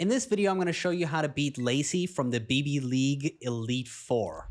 In this video, I'm going to show you how to beat Lacey from the BB League Elite Four.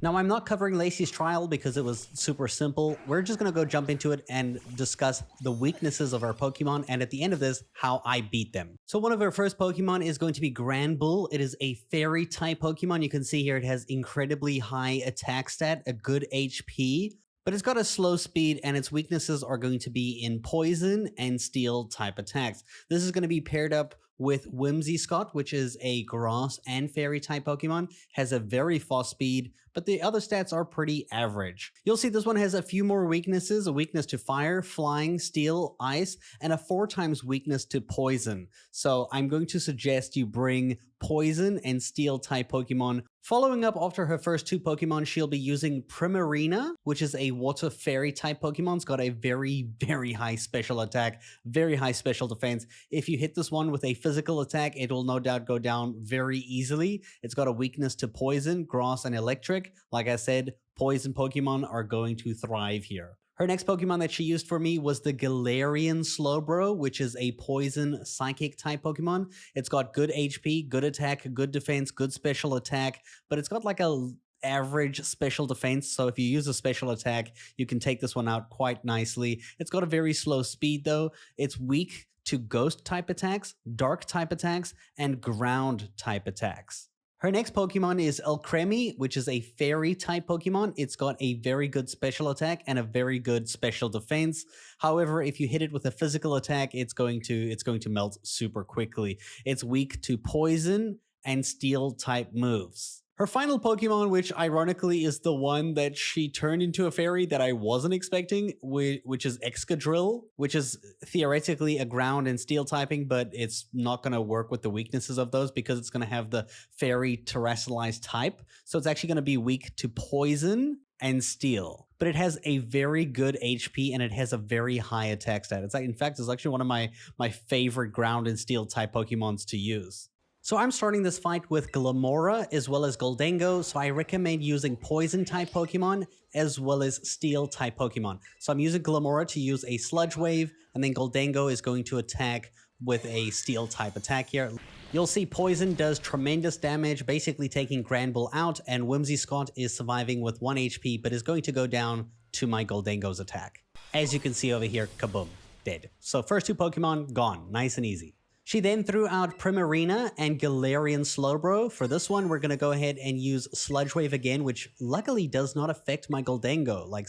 Now, I'm not covering Lacey's trial because it was super simple. We're just going to go jump into it and discuss the weaknesses of our Pokemon, and at the end of this, how I beat them. So one of our first Pokemon is going to be Granbull. It is a fairy type Pokemon. You can see here it has incredibly high attack stat, a good HP, but it's got a slow speed, and its weaknesses are going to be in poison and steel type attacks. This is going to be paired up with Whimsicott, which is a grass and fairy type Pokemon, has a very fast speed, but the other stats are pretty average. You'll see this one has a few more weaknesses, a weakness to fire, flying, steel, ice, and a 4x weakness to poison. So I'm going to suggest you bring poison and steel type Pokemon. Following up after her first two Pokemon, she'll be using Primarina, which is a water fairy type Pokemon. It's got a very high special attack, very high special defense. If you hit this one with a physical attack, it will no doubt go down very easily. It's got a weakness to poison, grass, and electric. Like I said, poison Pokemon are going to thrive here. Her next Pokemon that she used for me was the Galarian Slowbro, which is a poison psychic type Pokemon. It's got good HP, good attack, good defense, good special attack, but it's got like a average special defense, so if you use a special attack, you can take this one out quite nicely. It's got a very slow speed though. It's weak to ghost type attacks, dark type attacks, and ground type attacks. Her next Pokemon is Alcremie, which is a fairy type Pokemon. It's got a very good special attack and a very good special defense. However, if you hit it with a physical attack, it's going to melt super quickly. It's weak to poison and steel type moves. Her final Pokemon, which ironically is the one that she turned into a fairy that I wasn't expecting, which is Excadrill, which is theoretically a ground and steel typing, but it's not going to work with the weaknesses of those because it's going to have the fairy terrestrialized type. So it's actually going to be weak to poison and steel. But it has a very good HP and it has a very high attack stat. In fact, it's actually one of my favorite ground and steel type Pokemons to use. So I'm starting this fight with Glimmora as well as Gholdengo, so I recommend using poison type Pokemon as well as steel type Pokemon. So I'm using Glimmora to use a Sludge Wave, and then Gholdengo is going to attack with a steel type attack here. You'll see poison does tremendous damage, basically taking Granbull out, and Whimsicott is surviving with 1 HP, but is going to go down to my Gholdengo's attack. As you can see over here, kaboom, dead. So first two Pokemon gone, nice and easy. She then threw out Primarina and Galarian Slowbro. For this one, we're going to go ahead and use Sludge Wave again, which luckily does not affect my Gholdengo. Like,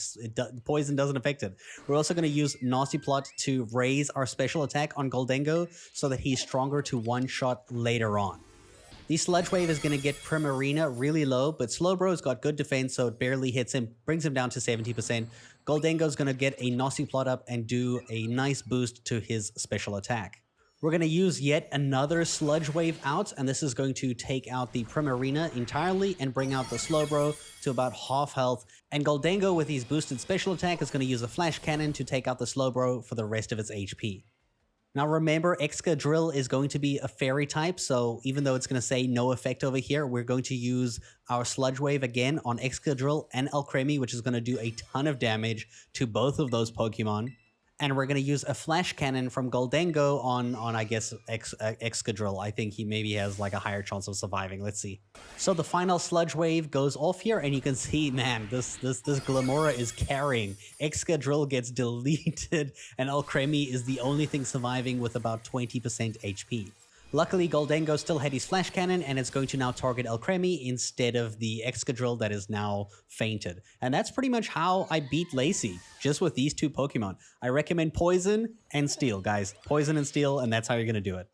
poison doesn't affect it. We're also going to use Nasty Plot to raise our special attack on Gholdengo so that he's stronger to one-shot later on. The Sludge Wave is going to get Primarina really low, but Slowbro's got good defense, so it barely hits him, brings him down to 70%. Gholdengo's going to get a Nasty Plot up and do a nice boost to his special attack. We're going to use yet another Sludge Wave out, and this is going to take out the Primarina entirely and bring out the Slowbro to about half health. And Gholdengo, with his boosted special attack, is going to use a Flash Cannon to take out the Slowbro for the rest of its HP. Now remember, Excadrill is going to be a fairy type, so even though it's going to say no effect over here, we're going to use our Sludge Wave again on Excadrill and Alcremie, which is going to do a ton of damage to both of those Pokemon. And we're going to use a Flash Cannon from Gholdengo on I guess, Excadrill. I think he maybe has like a higher chance of surviving. Let's see. So the final Sludge Wave goes off here, and you can see, man, this Glimmora is carrying. Excadrill gets deleted, and Alcremie is the only thing surviving with about 20% HP. Luckily, Gholdengo still had his Flash Cannon, and it's going to now target Alcremie instead of the Excadrill that is now fainted. And that's pretty much how I beat Lacey, just with these two Pokemon. I recommend Poison and Steel, guys. Poison and Steel, and that's how you're going to do it.